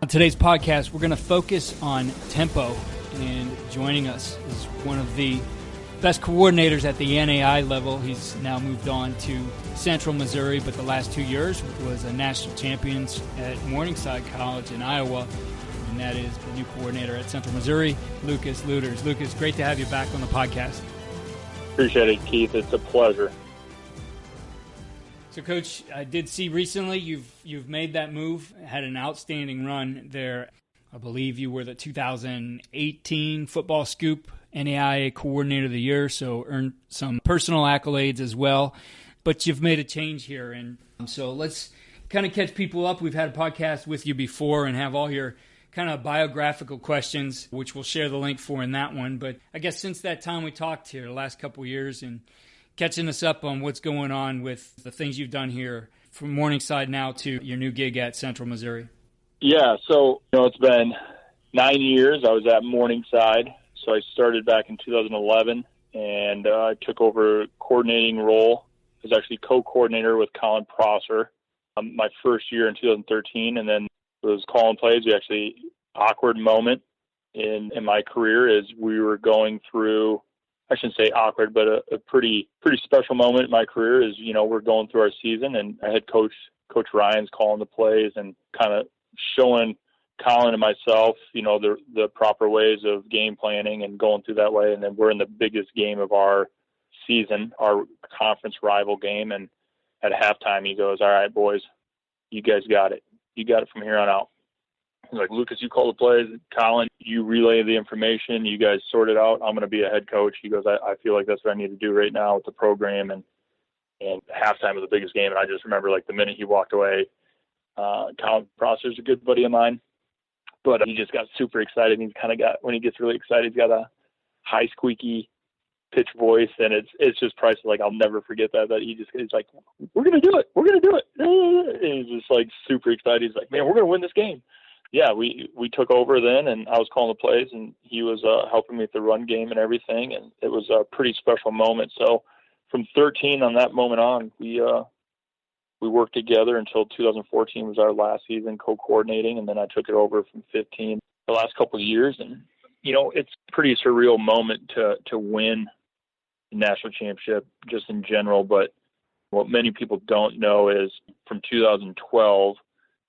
On today's podcast, we're going to focus on tempo, and joining us is one of the best coordinators at the NAIA level. He's now moved on to Central Missouri, but the last 2 years was a national champion at Morningside College in Iowa, and that is the new coordinator at Central Missouri, Lucas Lueders. Lucas, great to have you back on the podcast. Appreciate it, Keith. It's a pleasure. So, Coach, I did see recently you've made that move, had an outstanding run there. I believe you were the 2018 Football Scoop NAIA Coordinator of the Year, so earned some personal accolades as well. But you've made a change here, and so let's kind of catch people up. We've had a podcast with you before and have all your kind of biographical questions, which we'll share the link for in that one. But I guess since that time we talked here, the last couple of years, and catching us up on what's going on with the things you've done here from Morningside now to your new gig at Central Missouri. Yeah, so it's been 9 years. I was at Morningside, so I started back in 2011, and I took over a coordinating role. I was actually co-coordinator with Colin Prosser my first year in 2013, and then it was calling plays. We actually awkward moment in my career is we were going through, I shouldn't say awkward, but a pretty special moment in my career is, we're going through our season, and I had Coach Ryan's calling the plays and kind of showing Colin and myself, the proper ways of game planning and going through that way. And then we're in the biggest game of our season, our conference rival game. And at halftime, he goes, "All right, boys, you guys got it. You got it from here on out." He's like, "Lucas, you call the plays. Colin, you relay the information. You guys sort it out. I'm going to be a head coach." He goes, I feel like that's what I need to do right now with the program. And halftime was the biggest game. And I just remember, the minute he walked away, Colin Prosser's a good buddy of mine, but he just got super excited. He's kind of when he gets really excited, he's got a high squeaky pitch voice, and it's just priceless. I'll never forget that he's like, "We're going to do it. We're going to do it." And he's just super excited. He's like, "Man, we're going to win this game." Yeah, we took over then, and I was calling the plays, and he was helping me with the run game and everything, and it was a pretty special moment. So from 13 on that moment on, we worked together until 2014 was our last season co-coordinating, and then I took it over from 15 the last couple of years. And, it's a pretty surreal moment to win the national championship just in general. But what many people don't know is from 2012,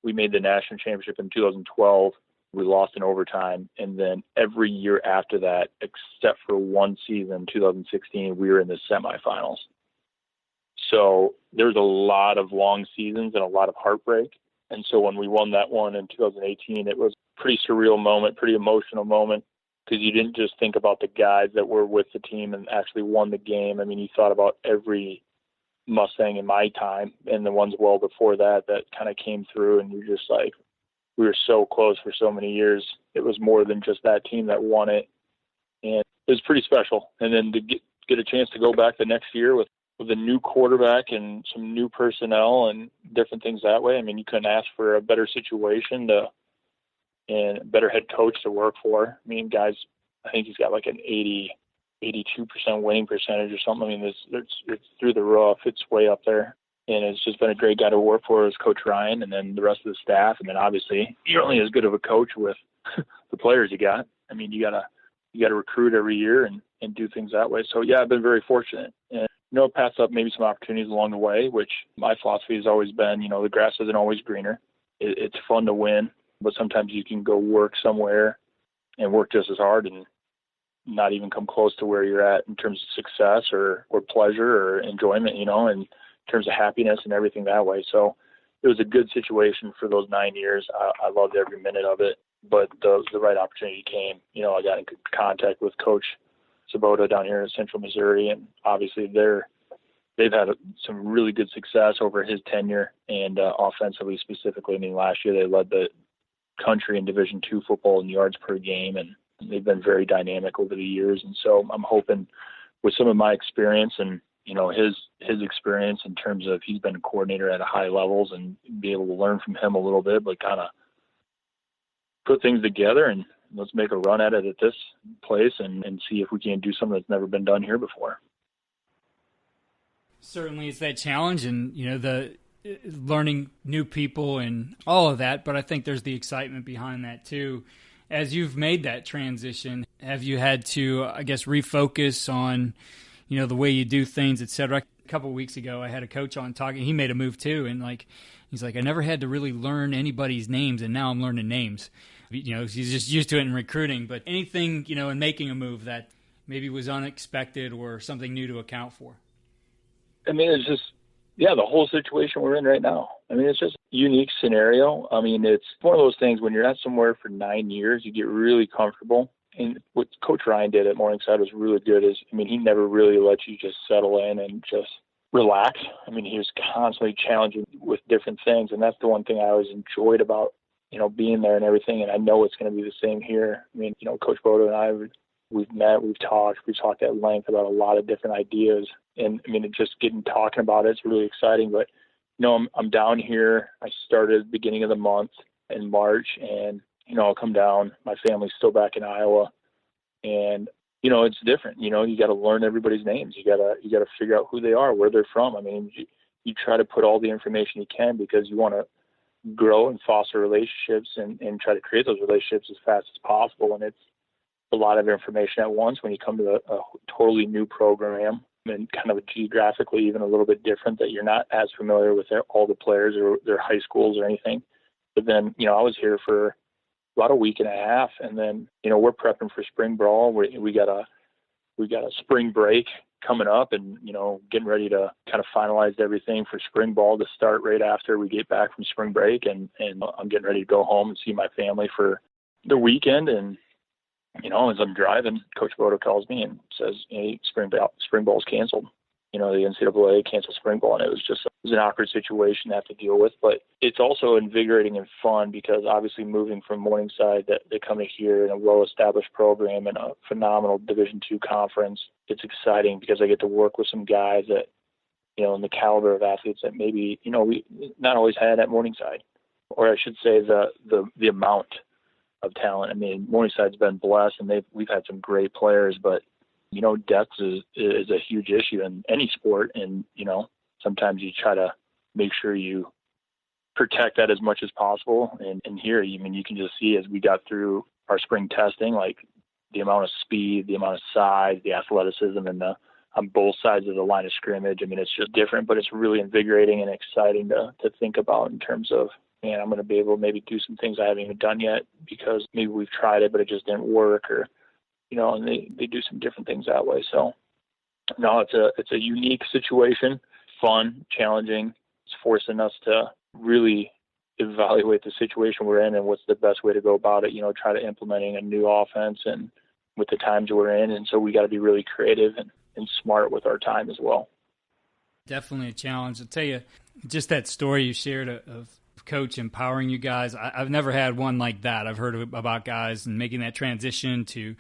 we made the national championship in 2012. We lost in overtime. And then every year after that, except for one season, 2016, we were in the semifinals. So there's a lot of long seasons and a lot of heartbreak. And so when we won that one in 2018, it was a pretty surreal moment, pretty emotional moment, because you didn't just think about the guys that were with the team and actually won the game. I mean, you thought about every Mustang in my time and the ones well before that kind of came through, and you're just like, we were so close for so many years. It was more than just that team that won it. And it was pretty special. And then to get a chance to go back the next year with a new quarterback and some new personnel and different things that way. I mean, you couldn't ask for a better situation and a better head coach to work for. I mean, guys, I think he's got an 82% winning percentage or something. I mean, it's through the roof. It's way up there. And it's just been a great guy to work for as Coach Ryan, and then the rest of the staff. And then obviously you're only as good of a coach with the players you got. I mean, you gotta recruit every year and do things that way. So yeah, I've been very fortunate. And pass up maybe some opportunities along the way, which my philosophy has always been, the grass isn't always greener. It's fun to win, but sometimes you can go work somewhere and work just as hard and not even come close to where you're at in terms of success or pleasure or enjoyment, in terms of happiness and everything that way. So it was a good situation for those 9 years. I loved every minute of it, but the right opportunity came. I got in contact with Coach Sabota down here in Central Missouri, and obviously they've had some really good success over his tenure, and offensively specifically. I mean, last year they led the country in Division II football in yards per game, and they've been very dynamic over the years. And so I'm hoping with some of my experience and his experience in terms of he's been a coordinator at high levels, and be able to learn from him a little bit, but kind of put things together and let's make a run at it at this place and see if we can do something that's never been done here before. Certainly it's that challenge, and the learning new people and all of that, but I think there's the excitement behind that too. As you've made that transition, have you had to, I guess, refocus on, the way you do things, et cetera? A couple of weeks ago, I had a coach on talking. He made a move too, and he's like, I never had to really learn anybody's names, and now I'm learning names. He's just used to it in recruiting. But anything, in making a move that maybe was unexpected or something new to account for? I mean, it's just, the whole situation we're in right now. I mean, it's just a unique scenario. I mean, it's one of those things when you're at somewhere for 9 years, you get really comfortable. And what Coach Ryan did at Morningside was really good he never really let you just settle in and just relax. I mean, he was constantly challenging with different things. And that's the one thing I always enjoyed about, being there and everything. And I know it's going to be the same here. I mean, Coach Bodo and I, we've met, we've talked at length about a lot of different ideas. And I mean, just talking about it's really exciting. But, I'm down here. I started at the beginning of the month in March, and, I'll come down. My family's still back in Iowa, and, it's different. You got to learn everybody's names. You got to figure out who they are, where they're from. I mean, you try to put all the information you can because you want to grow and foster relationships and try to create those relationships as fast as possible. And it's a lot of information at once when you come to a totally new program and kind of geographically even a little bit different, that you're not as familiar with all the players or their high schools or anything. But then, I was here for about a week and a half, and then, we're prepping for spring ball. We got a spring break coming up, and, getting ready to kind of finalize everything for spring ball to start right after we get back from spring break. And I'm getting ready to go home and see my family for the weekend. And, as I'm driving, Coach Bodo calls me and says, hey, spring ball's canceled. The NCAA canceled spring ball, and it was an awkward situation to have to deal with. But it's also invigorating and fun because obviously moving from Morningside, they come to here in a well-established program and a phenomenal Division II conference. It's exciting because I get to work with some guys that, in the caliber of athletes that maybe, we not always had at Morningside, or I should say the amount of talent. I mean, Morningside's been blessed, and we've had some great players, but depth is a huge issue in any sport. And, sometimes you try to make sure you protect that as much as possible. And here, you can just see as we got through our spring testing, like the amount of speed, the amount of size, the athleticism, and on both sides of the line of scrimmage. I mean, it's just different, but it's really invigorating and exciting to think about in terms of, man, I'm going to be able to maybe do some things I haven't even done yet because maybe we've tried it, but it just didn't work, or, and they do some different things that way. So, no, it's a unique situation, fun, challenging. It's forcing us to really evaluate the situation we're in and what's the best way to go about it, try to implementing a new offense and with the times we're in. And so we got to be really creative and smart with our time as well. Definitely a challenge. I'll tell you, just that story you shared of Coach empowering you guys. I've never had one like that. I've heard about guys and making that transition to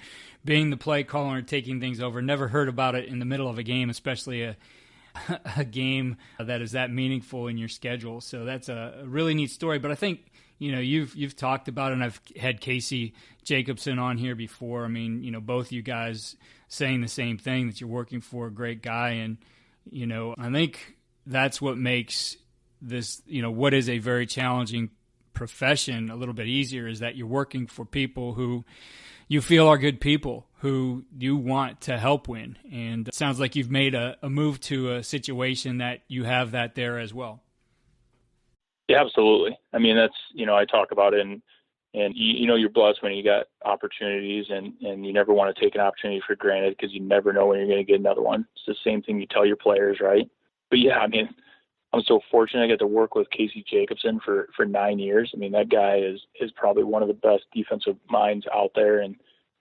being the play caller and taking things over. Never heard about it in the middle of a game, especially a game that is that meaningful in your schedule. So that's a really neat story. But I think, you've talked about it, and I've had Casey Jacobson on here before. I mean, both you guys saying the same thing, that you're working for a great guy. And, I think that's what makes this, what is a very challenging profession a little bit easier, is that you're working for people who you feel are good people, who you want to help win. And it sounds like you've made a move to a situation that you have that there as well. Yeah, absolutely. I mean, that's, I talk about it, and you're blessed when you got opportunities, and you never want to take an opportunity for granted because you never know when you're going to get another one. It's the same thing you tell your players, right? But yeah, I mean, I'm so fortunate I get to work with Casey Jacobson for 9 years. I mean, that guy is probably one of the best defensive minds out there, and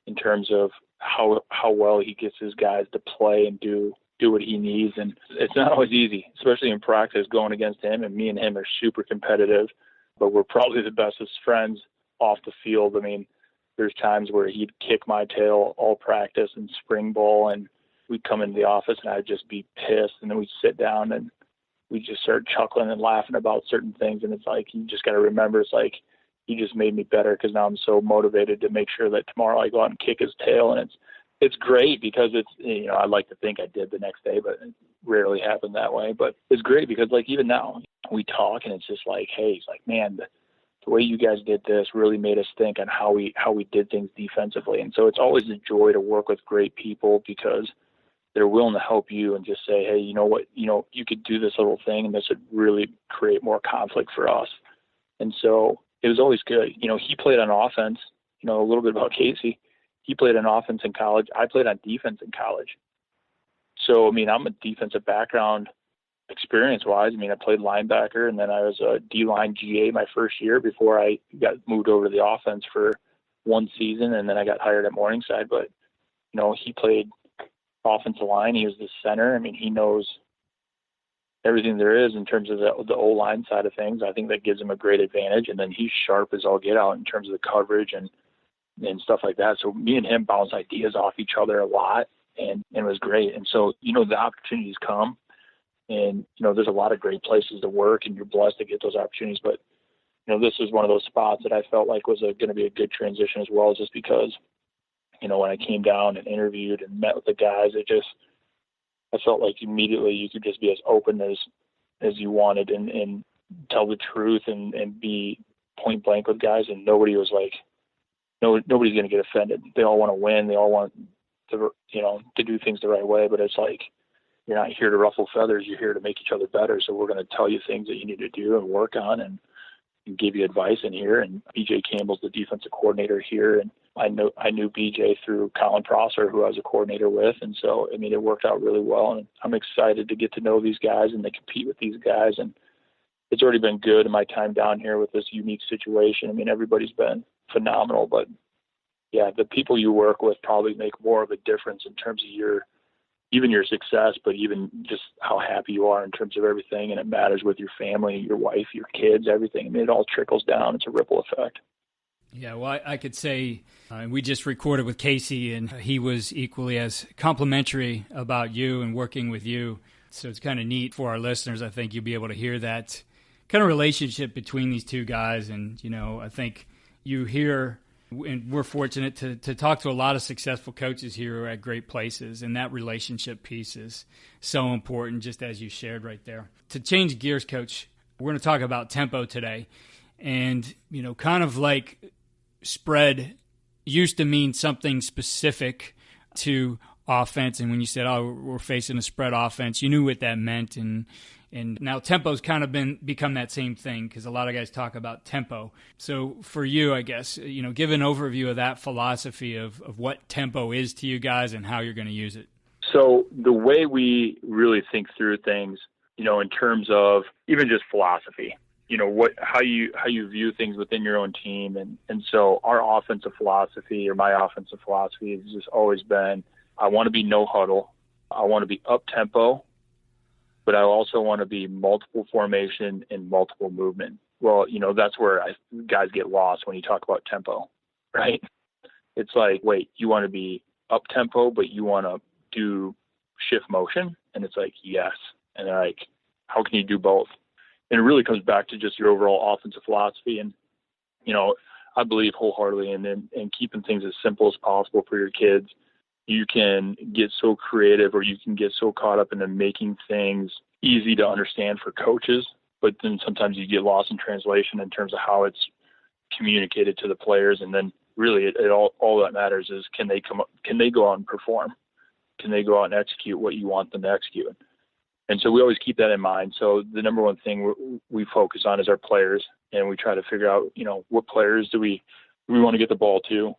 in terms of how well he gets his guys to play and do what he needs. And it's not always easy, especially in practice, going against him. And me and him are super competitive, but we're probably the bestest friends off the field. I mean, there's times where he'd kick my tail all practice and spring ball, and we'd come into the office and I'd just be pissed. And then we'd sit down and we just start chuckling and laughing about certain things. And it's like, you just got to remember, it's like, he just made me better because now I'm so motivated to make sure that tomorrow I go out and kick his tail. And it's great because it's, I'd like to think I did the next day, but it rarely happened that way. But it's great because, like, even now we talk and it's just like, hey, it's like, man, the way you guys did this really made us think on how we did things defensively. And so it's always a joy to work with great people because they're willing to help you and just say, hey, you know what, you could do this little thing and this would really create more conflict for us. And so it was always good. He played on offense, a little bit about Casey. He played on offense in college. I played on defense in college. So, I'm a defensive background experience-wise. I played linebacker, and then I was a D-line GA my first year before I got moved over to the offense for one season, and then I got hired at Morningside. But, he played offensive line. He was the center. He knows everything there is in terms of the O-line side of things. I think that gives him a great advantage, and then he's sharp as all get out in terms of the coverage and stuff like that. So me and him bounce ideas off each other a lot, and it was great. And so, the opportunities come, and, there's a lot of great places to work, and you're blessed to get those opportunities. But, this is one of those spots that I felt like was going to be a good transition as well, just because, when I came down and interviewed and met with the guys, I felt like immediately you could just be as open as you wanted and tell the truth and be point blank with guys. And nobody was like, nobody's going to get offended. They all want to win. They all want to, to do things the right way. But it's like, you're not here to ruffle feathers. You're here to make each other better. So we're going to tell you things that you need to do and work on and give you advice in here. And BJ Campbell's the defensive coordinator here. And I knew BJ through Colin Prosser, who I was a coordinator with. And so, it worked out really well. And I'm excited to get to know these guys and to compete with these guys. And it's already been good in my time down here with this unique situation. Everybody's been phenomenal, but yeah, the people you work with probably make more of a difference in terms of your success, but even just how happy you are in terms of everything. And it matters with your family, your wife, your kids, everything. It all trickles down. It's a ripple effect. Yeah, well, I could say we just recorded with Casey, and he was equally as complimentary about you and working with you. So it's kind of neat for our listeners. I think you'll be able to hear that kind of relationship between these two guys. And, I think you hear, and we're fortunate to talk to a lot of successful coaches here who are at great places, and that relationship piece is so important, just as you shared right there. To change gears, Coach, we're going to talk about tempo today. And, kind of like spread used to mean something specific to offense. And when you said, oh, we're facing a spread offense, you knew what that meant. And now tempo's kind of become that same thing, because a lot of guys talk about tempo. So for you, I guess, give an overview of that philosophy of what tempo is to you guys and how you're going to use it. So the way we really think through things, in terms of even just philosophy, how you view things within your own team. And so our offensive philosophy, or my offensive philosophy, has just always been, I want to be no huddle. I want to be up tempo, but I also want to be multiple formation and multiple movement. Well, that's where guys get lost when you talk about tempo, right? It's like, wait, you want to be up tempo, but you want to do shift motion? And it's like, yes. And they're like, how can you do both? And it really comes back to just your overall offensive philosophy. And, I believe wholeheartedly in keeping things as simple as possible for your kids. You can get so creative, or you can get so caught up into making things easy to understand for coaches, but then sometimes you get lost in translation in terms of how it's communicated to the players. And then really all that matters is, can they go out and perform? Can they go out and execute what you want them to execute? And so we always keep that in mind. So the number one thing we focus on is our players, and we try to figure out, what players do we want to get the ball to?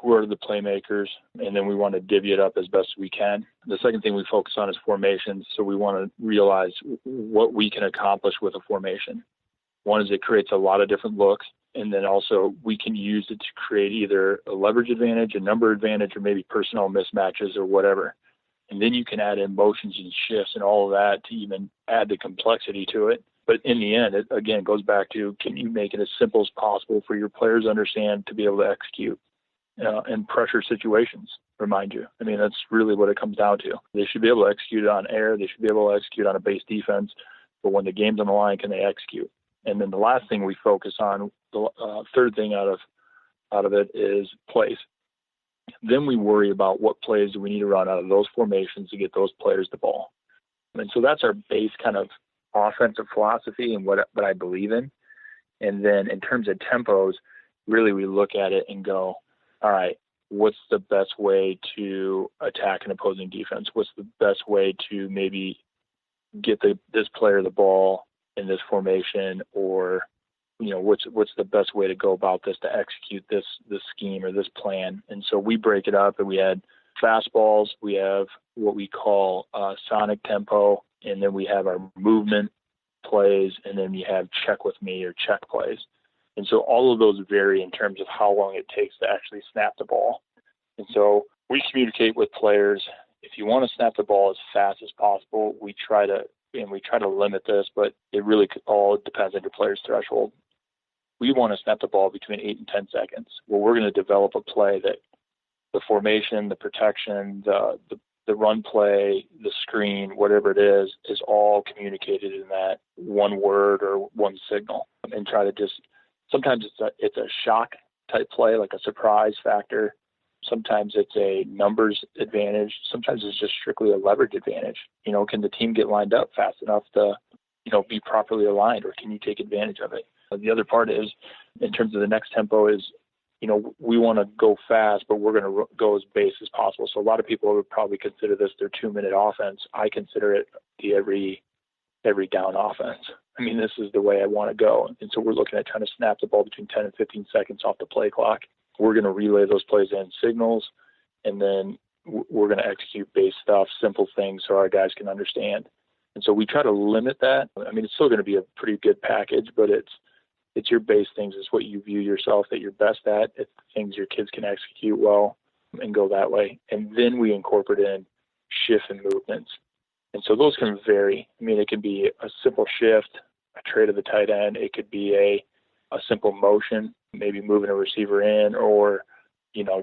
Who are the playmakers? And then we want to divvy it up as best we can. The second thing we focus on is formations. So we want to realize what we can accomplish with a formation. One is it creates a lot of different looks. And then also we can use it to create either a leverage advantage, a number advantage, or maybe personnel mismatches or whatever. And then you can add in motions and shifts and all of that to even add the complexity to it. But in the end, it goes back to, can you make it as simple as possible for your players to understand, to be able to execute in pressure situations, remind you. That's really what it comes down to. They should be able to execute it on air. They should be able to execute on a base defense. But when the game's on the line, can they execute? And then the last thing we focus on, the third thing out of it, is plays. Then we worry about what plays do we need to run out of those formations to get those players the ball. And so that's our base kind of offensive philosophy and what I believe in. And then in terms of tempos, really we look at it and go, all right, what's the best way to attack an opposing defense? What's the best way to maybe get this player the ball in this formation, or what's the best way to go about this to execute this scheme or this plan? And so we break it up, and we had fastballs, we have what we call sonic tempo, and then we have our movement plays, and then we have check with me or check plays. And so all of those vary in terms of how long it takes to actually snap the ball. And so we communicate with players. If you want to snap the ball as fast as possible, we try to limit this, but it really all depends on your player's threshold. We want to snap the ball between 8 and 10 seconds. Well, we're going to develop a play that the formation, the protection, the run play, the screen, whatever it is all communicated in that one word or one signal, and try to just, sometimes it's a shock type play, like a surprise factor. Sometimes it's a numbers advantage. Sometimes it's just strictly a leverage advantage. Can the team get lined up fast enough to, be properly aligned, or can you take advantage of it? The other part is, in terms of the next tempo, is, we want to go fast, but we're going to go as base as possible. So a lot of people would probably consider this their 2-minute offense. I consider it the every down offense. I mean, this is the way I want to go. And so we're looking at trying to snap the ball between 10 and 15 seconds off the play clock. We're going to relay those plays in signals, and then we're going to execute base stuff, simple things so our guys can understand. And so we try to limit that. I mean, it's still going to be a pretty good package, but it's your base things. It's what you view yourself that you're best at. It's things your kids can execute well and go that way. And then we incorporate in shifts and movements. And so those can vary. I mean, it can be a simple shift, a trade of the tight end. It could be a simple motion, maybe moving a receiver in, or,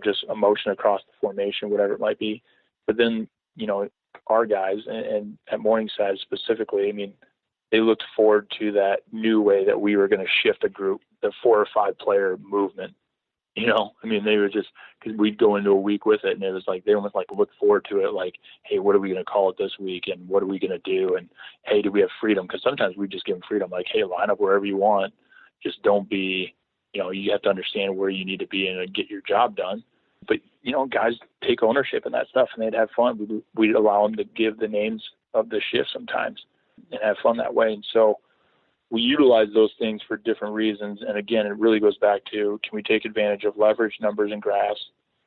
just a motion across the formation, whatever it might be. But then, our guys, and at Morningside specifically, I mean, they looked forward to that new way that we were going to shift a group, the 4 or 5 player movement. I mean, they were just, because we'd go into a week with it, and it was like they almost like look forward to it, like, hey, what are we going to call it this week, and what are we going to do, and hey, do we have freedom? Because sometimes we just give them freedom, like, hey, line up wherever you want, just don't be, you have to understand where you need to be and get your job done. But guys take ownership in that stuff, and they'd have fun. We'd allow them to give the names of the shift sometimes and have fun that way. And so we utilize those things for different reasons. And again, it really goes back to, can we take advantage of leverage, numbers, and graphs?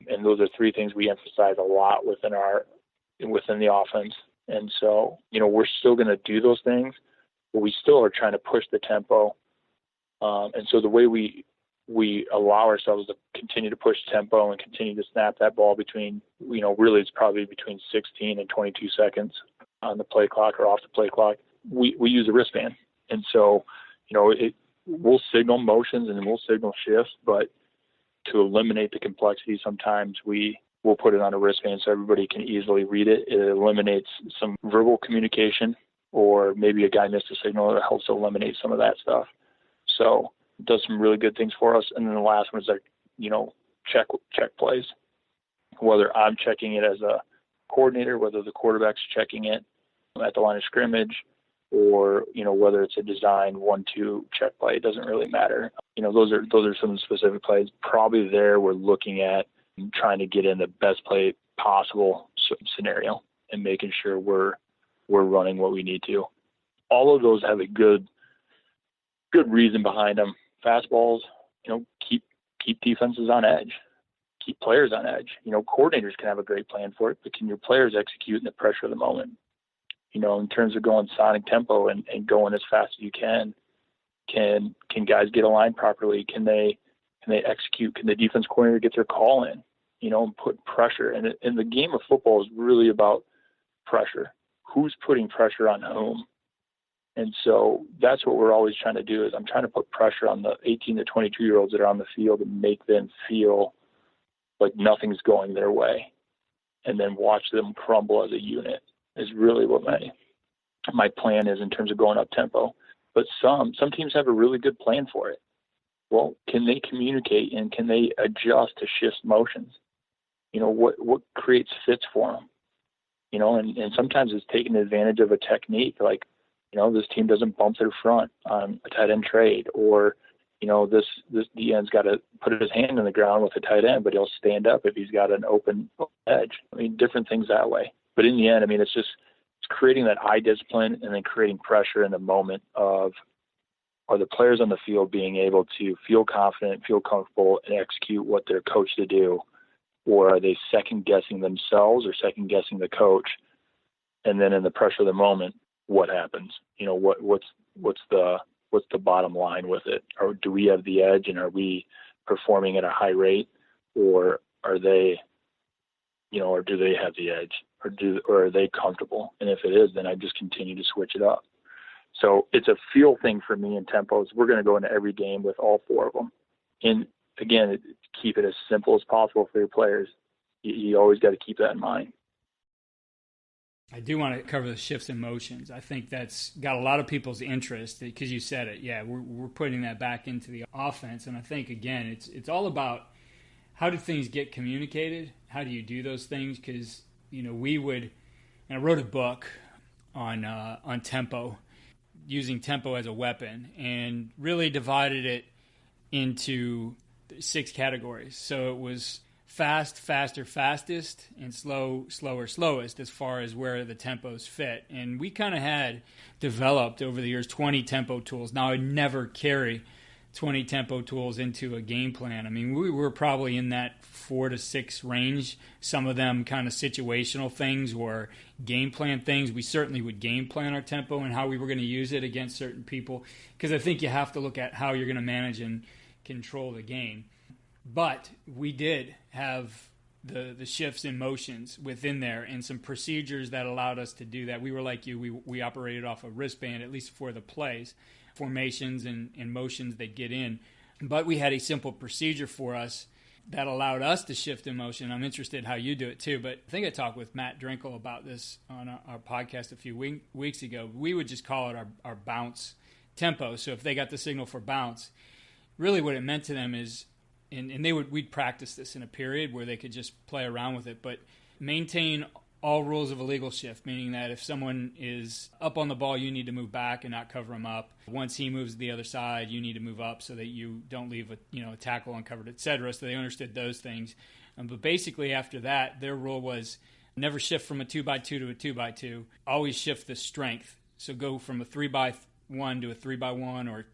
And those are 3 things we emphasize a lot within the offense. And so, we're still going to do those things, but we still are trying to push the tempo. And so the way we allow ourselves to continue to push tempo and continue to snap that ball between, really it's probably between 16 and 22 seconds on the play clock or off the play clock. We use a wristband. And so, we'll signal motions and we'll signal shifts, but to eliminate the complexity, sometimes we'll put it on a wristband so everybody can easily read it. It eliminates some verbal communication, or maybe a guy missed a signal. It helps eliminate some of that stuff. So it does some really good things for us. And then the last one is check plays, whether I'm checking it as a coordinator, whether the quarterback's checking it at the line of scrimmage, or whether it's a design 1-2 check play. It doesn't really matter. Those are some specific plays. Probably there we're looking at trying to get in the best play possible scenario and making sure we're running what we need to. All of those have a good reason behind them. Fastballs, keep defenses on edge, keep players on edge. Coordinators can have a great plan for it, but can your players execute in the pressure of the moment? In terms of going sonic tempo and going as fast as you can guys get aligned properly? Can they execute? Can the defense coordinator get their call in, and put pressure? And the game of football is really about pressure. Who's putting pressure on whom? And so that's what we're always trying to do, is I'm trying to put pressure on the 18 to 22-year-olds that are on the field and make them feel like nothing's going their way, and then watch them crumble as a unit is really what my plan is in terms of going up tempo. But some teams have a really good plan for it. Well, can they communicate and can they adjust to shift motions? what creates fits for them, and sometimes it's taking advantage of a technique like, this team doesn't bump their front on a tight end trade, or, this D end's got to put his hand in the ground with a tight end, but he'll stand up if he's got an open edge. Different things that way. But in the end, it's creating that eye discipline and then creating pressure in the moment of, are the players on the field being able to feel confident, feel comfortable, and execute what they're coached to do? Or are they second guessing themselves or second guessing the coach? And then in the pressure of the moment, what happens? What's the bottom line with it? Or do we have the edge, and are we performing at a high rate, or are they, or do they have the edge, or are they comfortable? And if it is, then I just continue to switch it up. So it's a feel thing for me in tempos. We're going to go into every game with all four of them. And again, keep it as simple as possible for your players. You always got to keep that in mind. I do want to cover the shifts in motions. I think that's got a lot of people's interest because you said it. Yeah, we're putting that back into the offense. And I think, again, it's all about how do things get communicated? How do you do those things? Because, and I wrote a book on tempo, using tempo as a weapon, and really divided it into 6 categories. So it was fast, faster, fastest, and slow, slower, slowest as far as where the tempos fit. And we kind of had developed over the years 20 tempo tools. Now I never carry 20 tempo tools into a game plan. We were probably in that 4 to 6 range. Some of them kind of situational things or game plan things. We certainly would game plan our tempo and how we were going to use it against certain people, because I think you have to look at how you're going to manage and control the game. But we did have the shifts in motions within there and some procedures that allowed us to do that. We were like you. We operated off a wristband, at least for the plays, formations and motions that get in. But we had a simple procedure for us that allowed us to shift in motion. I'm interested how you do it too. But I think I talked with Matt Drinkle about this on our podcast a few weeks ago. We would just call it our bounce tempo. So if they got the signal for bounce, really what it meant to them is, and we'd practice this in a period where they could just play around with it, but maintain all rules of a legal shift, meaning that if someone is up on the ball, you need to move back and not cover him up. Once he moves to the other side, you need to move up so that you don't leave a tackle uncovered, etc. So they understood those things. But basically after that, their rule was never shift from a 2x2 to a 2x2. Always shift the strength. So go from a 3x1 to a 3x1, or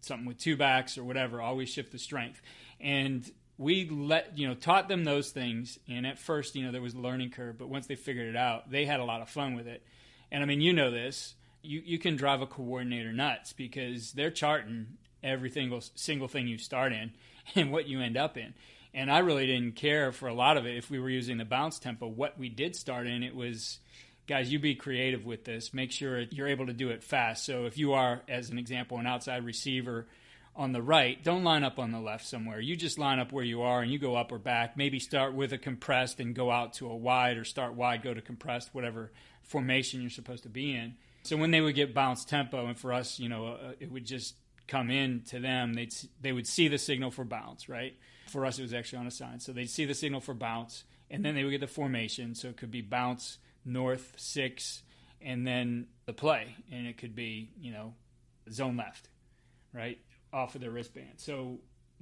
something with 2 backs or whatever. Always shift the strength. And we taught them those things, and at first, there was a learning curve, but once they figured it out, they had a lot of fun with it. And this, you can drive a coordinator nuts because they're charting every single thing you start in and what you end up in. And I really didn't care for a lot of it if we were using the bounce tempo. What we did start in, it was, guys, you be creative with this. Make sure you're able to do it fast. So if you are, as an example, an outside receiver on the right, don't line up on the left somewhere. You just line up where you are and you go up or back. Maybe start with a compressed and go out to a wide, or start wide, go to compressed, whatever formation you're supposed to be in. So when they would get bounce tempo, and for us, it would just come in to them, they would see the signal for bounce, right? For us, it was actually on a sign. So they'd see the signal for bounce, and then they would get the formation. So it could be bounce, north, 6, and then the play. And it could be, zone left, right? Off of their wristband. So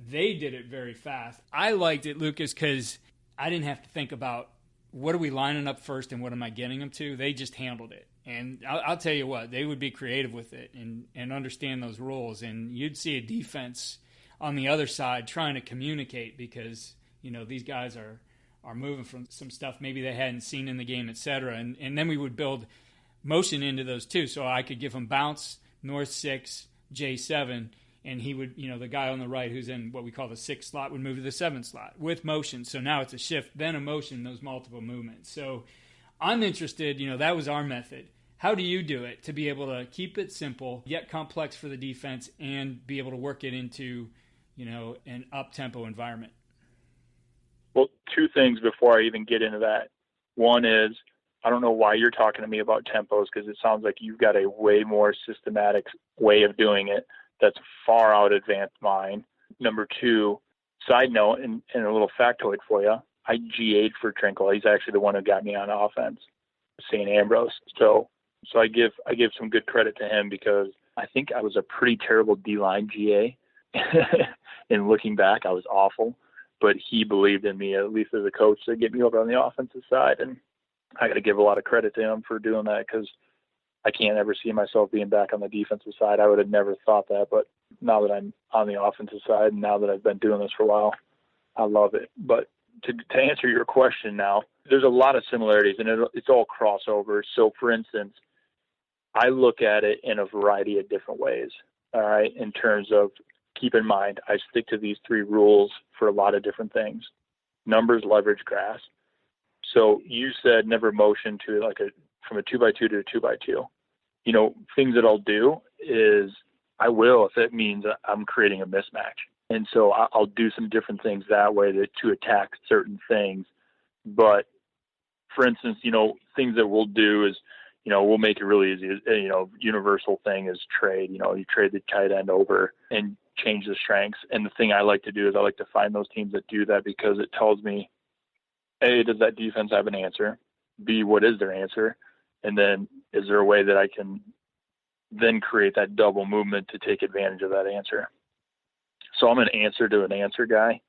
they did it very fast. I liked it, Lucas, because I didn't have to think about what are we lining up first and what am I getting them to. They just handled it. And I'll tell you what, they would be creative with it and understand those rules. And you'd see a defense on the other side trying to communicate because, these guys are moving from some stuff maybe they hadn't seen in the game, et cetera. And then we would build motion into those too. So I could give them bounce, north 6, J7, and he would, the guy on the right who's in what we call the 6 slot would move to the 7 slot with motion. So now it's a shift, then a motion, those multiple movements. So I'm interested, that was our method. How do you do it to be able to keep it simple, yet complex for the defense, and be able to work it into, an up-tempo environment? Well, 2 things before I even get into that. One is, I don't know why you're talking to me about tempos, because it sounds like you've got a way more systematic way of doing it that's far out advanced mine. Number 2, side note, and a little factoid for you, I GA'd for Trinkle. He's actually the one who got me on offense, St. Ambrose. So I give some good credit to him because I think I was a pretty terrible D-line GA. And looking back, I was awful. But he believed in me, at least as a coach, to get me over on the offensive side. And I got to give a lot of credit to him for doing that because I can't ever see myself being back on the defensive side. I would have never thought that. But now that I'm on the offensive side and now that I've been doing this for a while, I love it. But to answer your question now, there's a lot of similarities, and it's all crossover. So, for instance, I look at it in a variety of different ways, all right, in terms of, keep in mind, I stick to these 3 rules for a lot of different things. Numbers, leverage, grass. So you said never motion to from a 2x2 to a 2x2. You know, things that I'll do is I will, if it means I'm creating a mismatch. And so I'll do some different things that way to attack certain things. But for instance, you know, things that we'll do is, you know, we'll make it really easy. You know, universal thing is trade. You know, you trade the tight end over and change the strengths. And the thing I like to do is I like to find those teams that do that because it tells me, A, does that defense have an answer? B, what is their answer? And then is there a way that I can then create that double movement to take advantage of that answer? So I'm an answer to an answer guy.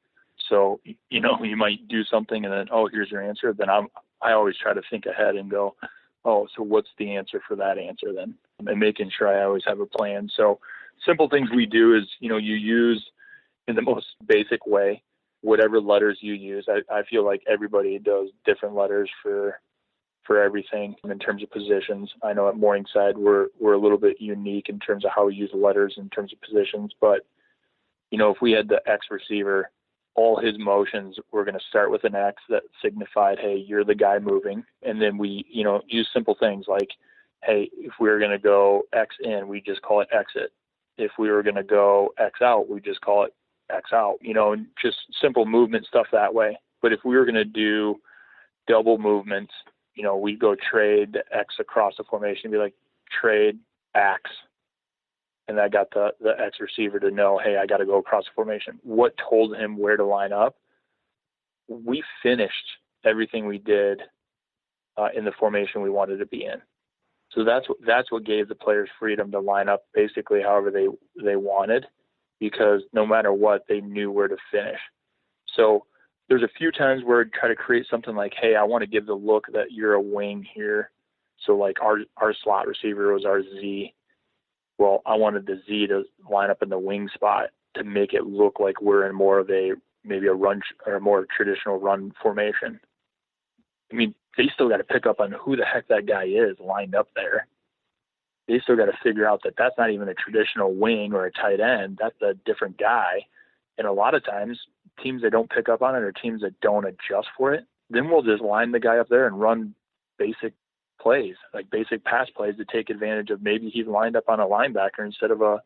So, you know, you might do something and then, oh, here's your answer. Then I always try to think ahead and go, oh, so what's the answer for that answer then? And making sure I always have a plan. So simple things we do is, you know, you use in the most basic way, whatever letters you use. I feel like everybody does different letters for everything in terms of positions. I know at Morningside, we're a little bit unique in terms of how we use letters in terms of positions, but you know, if we had the X receiver, all his motions were going to start with an X that signified, hey, you're the guy moving. And then we, you know, use simple things like, hey, if we were going to go X in, we just call it exit. If we were going to go X out, we just call it X out, you know, and just simple movement stuff that way. But if we were going to do double movements, you know, we'd go trade X across the formation and be like, trade X. And that got the X receiver to know, hey, I got to go across the formation. What told him where to line up? We finished everything we did in the formation we wanted to be in. So that's what gave the players freedom to line up basically however they wanted, because no matter what, they knew where to finish. So there's a few times where I'd try to create something like, hey, I want to give the look that you're a wing here. So like our slot receiver was our Z. Well, I wanted the Z to line up in the wing spot to make it look like we're in more of maybe a run or a more traditional run formation. I mean, they still got to pick up on who the heck that guy is lined up there. They still got to figure out that that's not even a traditional wing or a tight end. That's a different guy. And a lot of times, teams that don't pick up on it or teams that don't adjust for it, then we'll just line the guy up there and run basic plays, like basic pass plays to take advantage of maybe he's lined up on a linebacker instead of a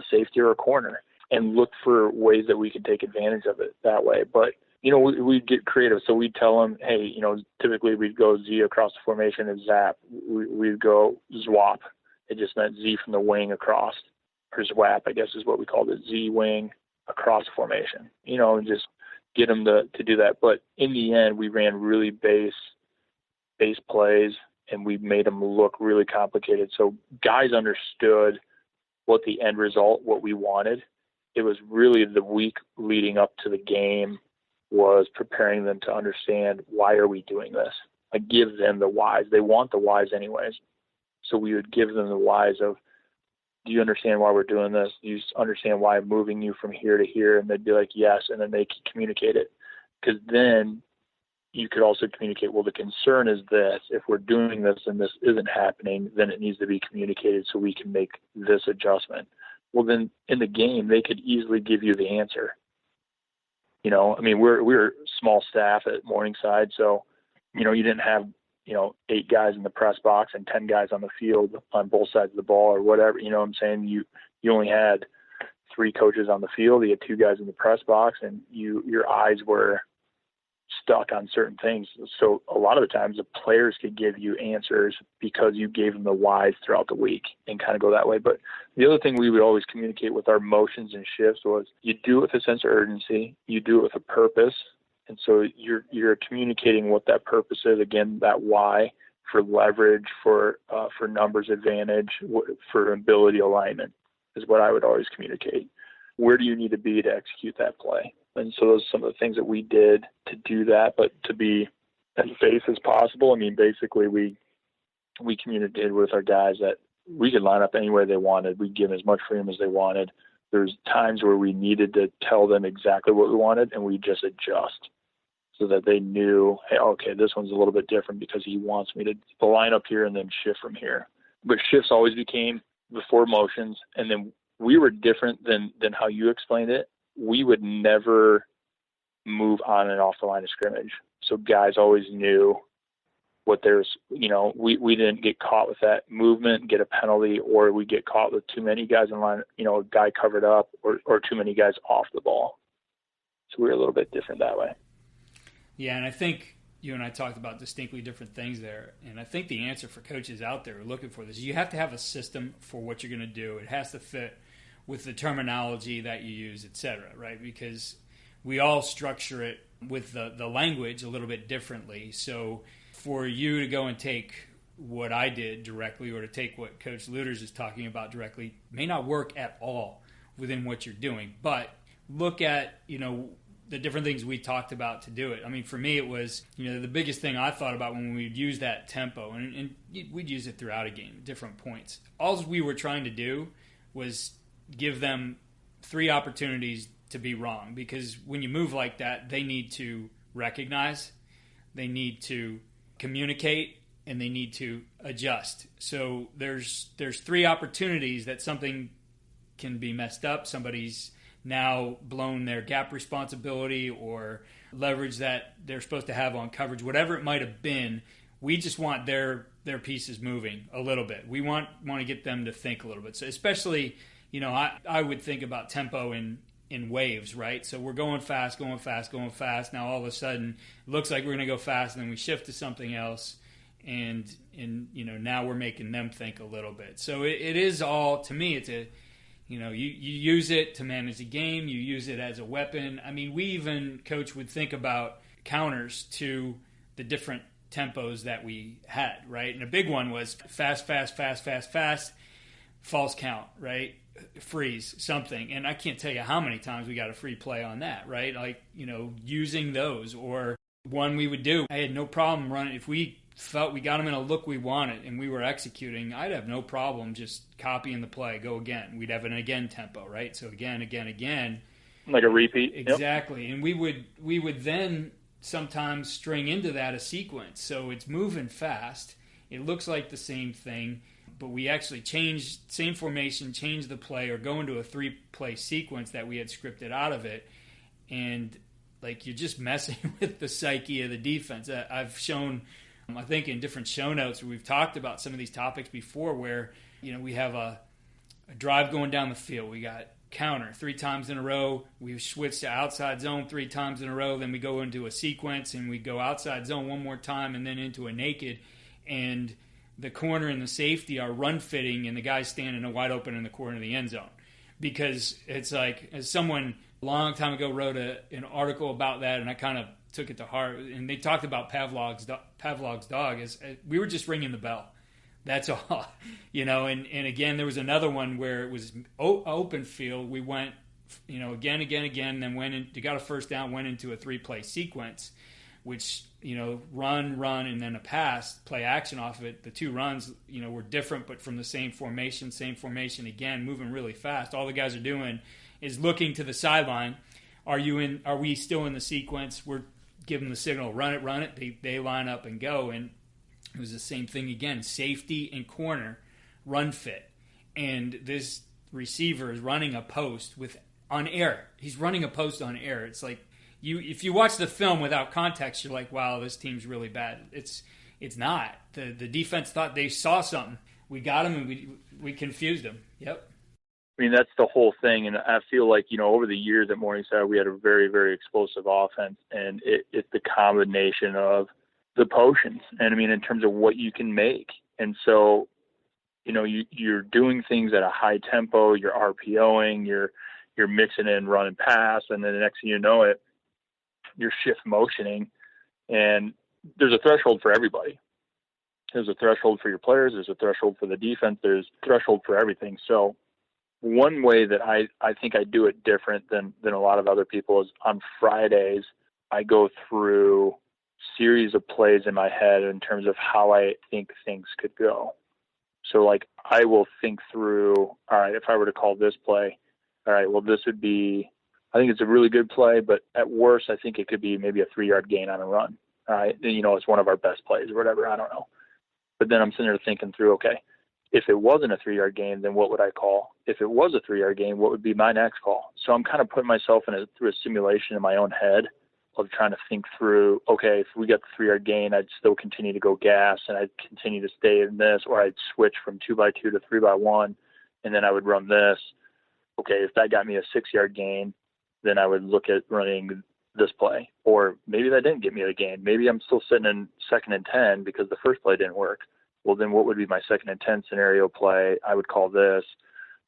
safety or a corner, and look for ways that we can take advantage of it that way. But, you know, we'd get creative. So we'd tell them, hey, you know, typically we'd go Z across the formation and zap. We'd go zwap. It just meant Z from the wing across, or zwap, I guess is what we called it, Z wing across the formation, you know, and just get them to do that. But in the end, we ran really base plays, and we made them look really complicated. So guys understood what the end result, what we wanted. It was really the week leading up to the game was preparing them to understand, why are we doing this? I give them the whys. They want the whys anyways. So we would give them the whys of, do you understand why we're doing this? Do you understand why I'm moving you from here to here? And they'd be like, yes. And then they could communicate it. Because then you could also communicate, well, the concern is this. If we're doing this and this isn't happening, then it needs to be communicated so we can make this adjustment. Well, then in the game, they could easily give you the answer. You know, I mean, we're small staff at Morningside, so, you know, you didn't have, you know, 8 guys in the press box and 10 guys on the field on both sides of the ball or whatever. You know what I'm saying? You only had 3 coaches on the field. You had 2 guys in the press box, and your eyes were stuck on certain things. So a lot of the times the players could give you answers because you gave them the whys throughout the week and kind of go that way. But the other thing we would always communicate with our motions and shifts was, you do it with a sense of urgency, you do it with a purpose, And so you're communicating what that purpose is. Again, that why, for leverage, for numbers advantage, for ability alignment is what I would always communicate. Where do you need to be to execute that play? And so those are some of the things that we did to do that, but to be as base as possible. I mean, basically we communicated with our guys that we could line up any way they wanted. We'd give them as much freedom as they wanted. There's times where we needed to tell them exactly what we wanted, and we just adjust so that they knew, hey, okay, this one's a little bit different because he wants me to line up here and then shift from here. But shifts always became before motions, and then we were different than how you explained it. We would never move on and off the line of scrimmage. So guys always knew what there's, we didn't get caught with that movement, get a penalty, or we get caught with too many guys in line, a guy covered up or too many guys off the ball. So we were a little bit different that way. Yeah, and I think you and I talked about distinctly different things there. And I think the answer for coaches out there who are looking for this, you have to have a system for what you're going to do. It has to fit with the terminology that you use, et cetera, right? Because we all structure it with the language a little bit differently. So for you to go and take what I did directly or to take what Coach Lueders is talking about directly may not work at all within what you're doing. But look at, the different things we talked about to do it. I mean, for me, it was, the biggest thing I thought about when we'd use that tempo, and we'd use it throughout a game, different points. All we were trying to do was give them 3 opportunities to be wrong, because when you move like that, they need to recognize, they need to communicate, and they need to adjust. So there's 3 opportunities that something can be messed up. Somebody's now blown their gap responsibility or leverage that they're supposed to have on coverage, whatever it might have been. We just want their pieces moving a little bit. We want to get them to think a little bit. So especially, I would think about tempo in waves, right? So we're going fast. Now all of a sudden it looks like we're going to go fast, and then we shift to something else, and now we're making them think a little bit. So it is all, to me, it's a, you use it to manage the game. You use it as a weapon. I mean, we even, Coach, would think about counters to the different tempos that we had, right? And a big one was fast, false count, right? Freeze, something. And I can't tell you how many times we got a free play on that, right? Like, using those. Or one we would do, I had no problem running. If we felt we got them in a look we wanted and we were executing, I'd have no problem just copying the play, go again. We'd have an again tempo, right? So again. Like a repeat. Exactly. Yep. And we would then sometimes string into that a sequence. So it's moving fast. It looks like the same thing, but we actually change, same formation, change the play, or go into a 3-play sequence that we had scripted out of it. And like, you're just messing with the psyche of the defense. I've shown, I think in different show notes where we've talked about some of these topics before, where we have a drive going down the field. We got counter 3 times in a row. We switch to outside zone 3 times in a row. Then we go into a sequence and we go outside zone one more time and then into a naked. And the corner and the safety are run fitting, and the guy's standing wide open in the corner of the end zone. Because it's like, as someone a long time ago wrote an article about that, and I kind of took it to heart, and they talked about Pavlov's dog. As we were just ringing the bell. That's all, and again, there was another one where it was open field. We went, again, then went in, got a first down, went into a 3-play sequence, which, run, and then a pass, play action off of it. The 2 runs, were different, but from the same formation again, moving really fast. All the guys are doing is looking to the sideline. Are we still in the sequence? We're giving the signal, run it. They line up and go. And it was the same thing again, safety and corner, run fit. And this receiver is running a post on air. He's running a post on air. It's like, if you watch the film without context, you're like, wow, this team's really bad. It's not. The defense thought they saw something. We got them, and we confused them. Yep. I mean, that's the whole thing. And I feel like, over the years at Morningside, we had a very, very explosive offense. And it's the combination of the potions. And I mean, in terms of what you can make. And so, you're doing things at a high tempo, you're RPOing, you're mixing in run and pass. And then the next thing you know it, you're shift motioning, and there's a threshold for everybody. There's a threshold for your players. There's a threshold for the defense. There's a threshold for everything. So one way that I think I do it different than a lot of other people is on Fridays, I go through series of plays in my head in terms of how I think things could go. So like I will think through, all right, if I were to call this play, all right, well, this would be, I think it's a really good play, but at worst, I think it could be maybe a 3-yard gain on a run. All right. It's one of our best plays or whatever. I don't know. But then I'm sitting there thinking through, okay, if it wasn't a 3-yard gain, then what would I call? If it was a 3-yard gain, what would be my next call? So I'm kind of putting myself through a simulation in my own head of trying to think through, okay, if we got the 3-yard gain, I'd still continue to go gas and I'd continue to stay in this, or I'd switch from 2x2 to 3x1, and then I would run this. Okay, if that got me a 6-yard gain, then I would look at running this play. Or maybe that didn't get me a gain. Maybe I'm still sitting in 2nd and 10 because the first play didn't work. Well, then what would be my 2nd and 10 scenario play? I would call this,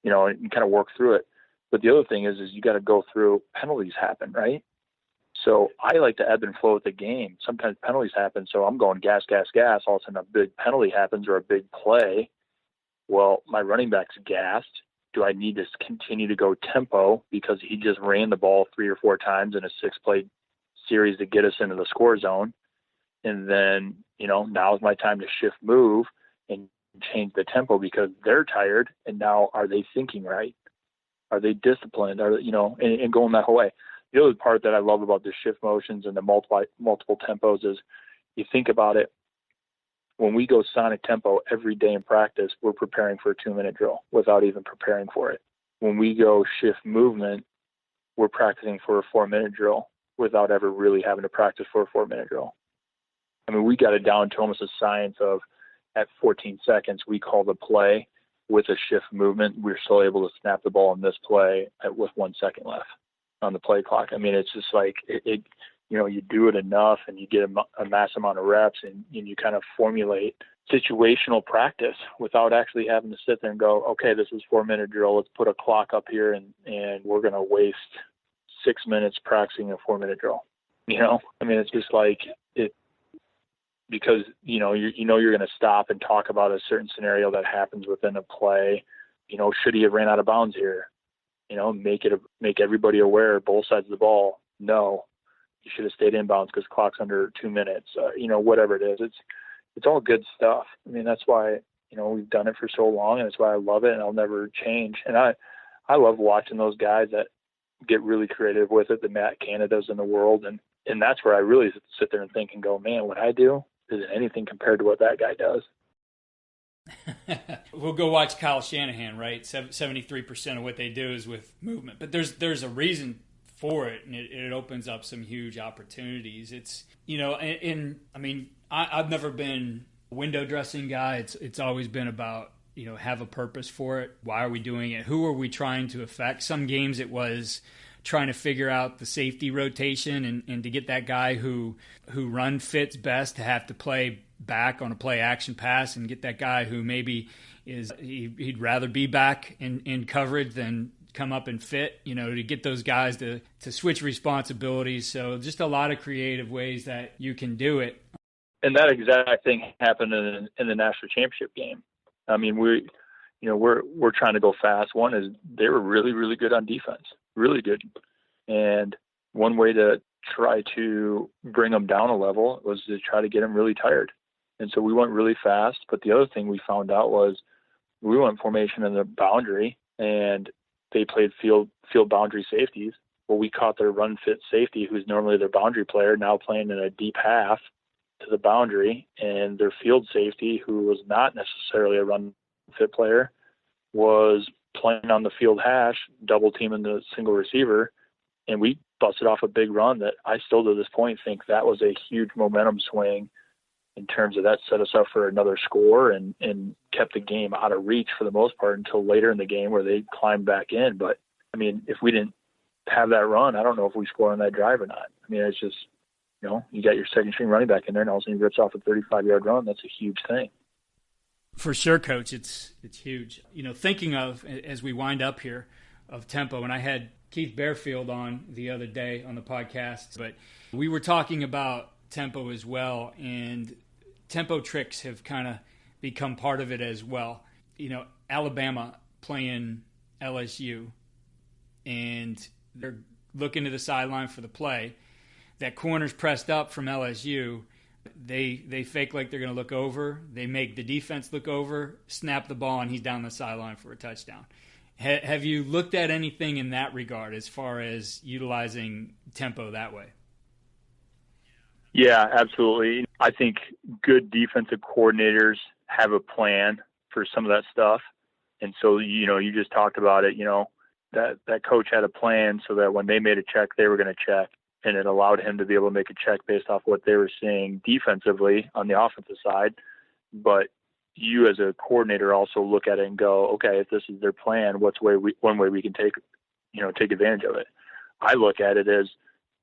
and kind of work through it. But the other thing is you got to go through, penalties happen, right? So I like to ebb and flow with the game. Sometimes penalties happen, so I'm going gas, gas, gas. All of a sudden a big penalty happens or a big play. Well, my running back's gassed. Do I need to continue to go tempo because he just ran the ball 3 or 4 times in a 6-play series to get us into the score zone? And then, now is my time to shift move and change the tempo because they're tired. And now are they thinking right? Are they disciplined? And going that whole way. The other part that I love about the shift motions and the multiple tempos is you think about it. When we go sonic tempo every day in practice, we're preparing for a 2-minute drill without even preparing for it. When we go shift movement, we're practicing for a 4-minute drill without ever really having to practice for a 4-minute drill. I mean, we got it down to almost a science of at 14 seconds, we call the play with a shift movement. We're still able to snap the ball in this play with 1 second left on the play clock. I mean, it's just like you do it enough and you get a mass amount of reps and you kind of formulate situational practice without actually having to sit there and go, okay, this is 4-minute drill. Let's put a clock up here and we're going to waste 6 minutes practicing a 4-minute drill. I mean, it's just like it, because, you're going to stop and talk about a certain scenario that happens within a play. Should he have ran out of bounds here? Make everybody aware, both sides of the ball. No, you should have stayed in bounds because clock's under 2 minutes. Whatever it is, it's all good stuff. I mean, that's why, we've done it for so long, and that's why I love it, and I'll never change. And I love watching those guys that get really creative with it, the Matt Canadas in the world. And that's where I really sit there and think and go, man, what I do isn't anything compared to what that guy does. We'll go watch Kyle Shanahan, right? 73% of what they do is with movement, but there's a reason for it, and it opens up some huge opportunities. It's I've never been a window dressing guy. It's always been about have a purpose for it. Why are we doing it? Who are we trying to affect? Some games it was trying to figure out the safety rotation and to get that guy who run fits best to have to play back on a play action pass and get that guy who maybe he'd rather be back in coverage than come up and fit, to get those guys to switch responsibilities. So just a lot of creative ways that you can do it. And that exact thing happened in the national championship game. I mean, we're trying to go fast. One is they were really, really good on defense, really good. And one way to try to bring them down a level was to try to get them really tired. And so we went really fast. But the other thing we found out was we went formation in the boundary and they played field boundary safeties. Well, we caught their run fit safety, who's normally their boundary player, now playing in a deep half to the boundary, and their field safety, who was not necessarily a run fit player, was playing on the field hash, double teaming the single receiver, and we busted off a big run that I still to this point think that was a huge momentum swing in terms of that set us up for another score and kept the game out of reach for the most part until later in the game where they climbed back in. But, I mean, if we didn't have that run, I don't know if we score on that drive or not. I mean, it's just, you got your second string running back in there and all of a sudden he rips off a 35-yard run. That's a huge thing. For sure, Coach, it's huge. Thinking of, as we wind up here, of tempo, and I had Keith Bearfield on the other day on the podcast, but we were talking about tempo as well, and tempo tricks have kind of become part of it as well. Alabama playing LSU, and they're looking to the sideline for the play. That corner's pressed up from LSU. They fake like they're going to look over. They make the defense look over, snap the ball, and he's down the sideline for a touchdown. Have you looked at anything in that regard as far as utilizing tempo that way? Yeah, absolutely. I think good defensive coordinators have a plan for some of that stuff. And so, you just talked about it, that coach had a plan so that when they made a check, they were going to check. And it allowed him to be able to make a check based off what they were seeing defensively on the offensive side. But you as a coordinator also look at it and go, okay, if this is their plan, one way we can take advantage of it. I look at it as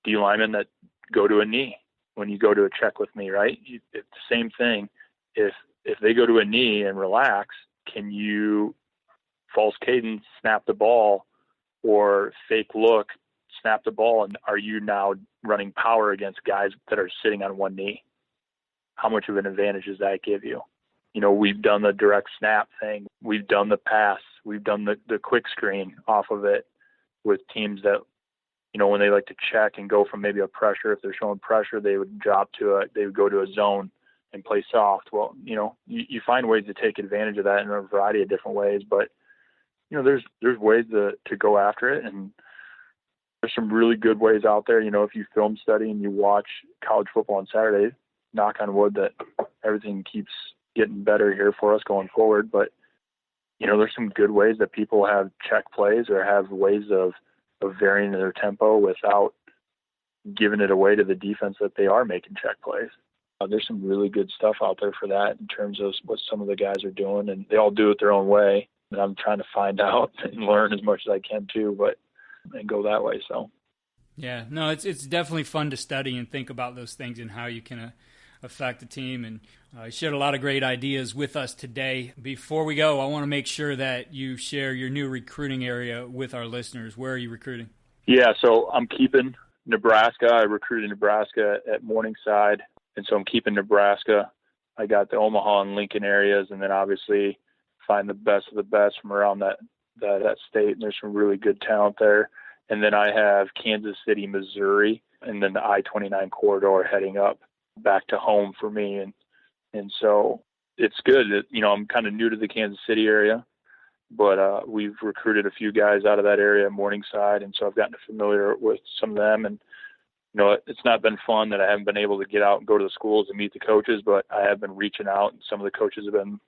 D linemen that go to a knee when you go to a check with me, right? It's the same thing. If they go to a knee and relax, can you false cadence, snap the ball, or fake look, snap the ball, and are you now running power against guys that are sitting on one knee? How much of an advantage does that give you? We've done the direct snap thing. We've done the pass. We've done the quick screen off of it with teams that, when they like to check and go from maybe a pressure, if they're showing pressure, they would they would go to a zone and play soft. Well, you find ways to take advantage of that in a variety of different ways, but, there's ways to go after it. And there's some really good ways out there. If you film study and you watch college football on Saturday, knock on wood that everything keeps getting better here for us going forward. But, there's some good ways that people have check plays or have ways of varying their tempo without giving it away to the defense that they are making check plays. There's some really good stuff out there for that in terms of what some of the guys are doing, and they all do it their own way. And I'm trying to find out and learn as much as I can too, and go that way. So, yeah, no, it's definitely fun to study and think about those things and how you can affect the team. And you shared a lot of great ideas with us today. Before we go, I want to make sure that you share your new recruiting area with our listeners. Where are you recruiting? Yeah, so I'm keeping Nebraska. I recruited Nebraska at Morningside, and so I'm keeping Nebraska. I got the Omaha and Lincoln areas, and then obviously find the best of the best from around that state. And there's some really good talent there. And then I have Kansas City, Missouri, and then the I-29 corridor heading up back to home for me. And so it's good that, I'm kind of new to the Kansas City area, but we've recruited a few guys out of that area at Morningside. And so I've gotten familiar with some of them. And, it's not been fun that I haven't been able to get out and go to the schools and meet the coaches, but I have been reaching out, and some of the coaches have been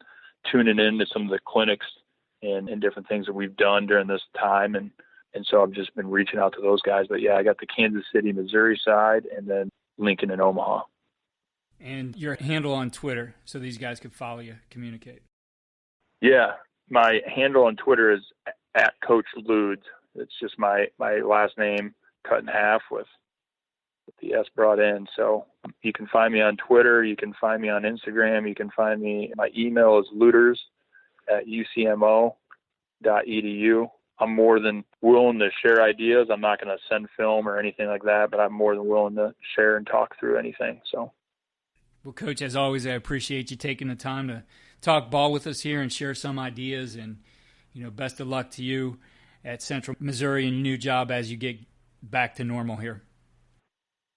tuning in to some of the clinics and different things that we've done during this time. And so I've just been reaching out to those guys. But yeah, I got the Kansas City, Missouri side, and then Lincoln and Omaha. And your handle on Twitter, so these guys could follow you, communicate. Yeah, my handle on Twitter is at Coach Lueders. It's just my last name cut in half with the S brought in. So you can find me on Twitter. You can find me on Instagram. You can find me. My email is lueders@ucmo.edu. I'm more than willing to share ideas. I'm not going to send film or anything like that, but I'm more than willing to share and talk through anything. So, well, Coach, as always, I appreciate you taking the time to talk ball with us here and share some ideas. And, best of luck to you at Central Missouri and your new job as you get back to normal here.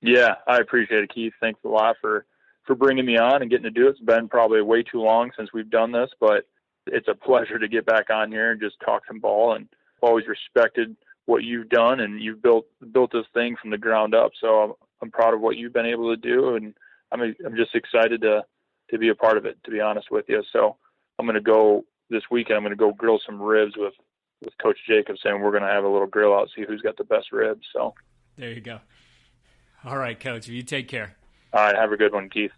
Yeah, I appreciate it, Keith. Thanks a lot for bringing me on and getting to do it. It's been probably way too long since we've done this, but it's a pleasure to get back on here and just talk some ball. And I've always respected what you've done, and you've built this thing from the ground up. So I'm proud of what you've been able to do, and I'm just excited to be a part of it, to be honest with you. So I'm going to go this weekend. I'm going to go grill some ribs with Coach Jacobson. We're going to have a little grill out, see who's got the best ribs. So there you go. All right, Coach, you take care. All right, have a good one, Keith.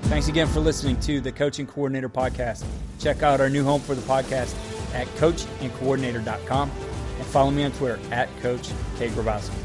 Thanks again for listening to the Coaching Coordinator Podcast. Check out our new home for the podcast at coachandcoordinator.com and follow me on Twitter at Coach K. Grabowski.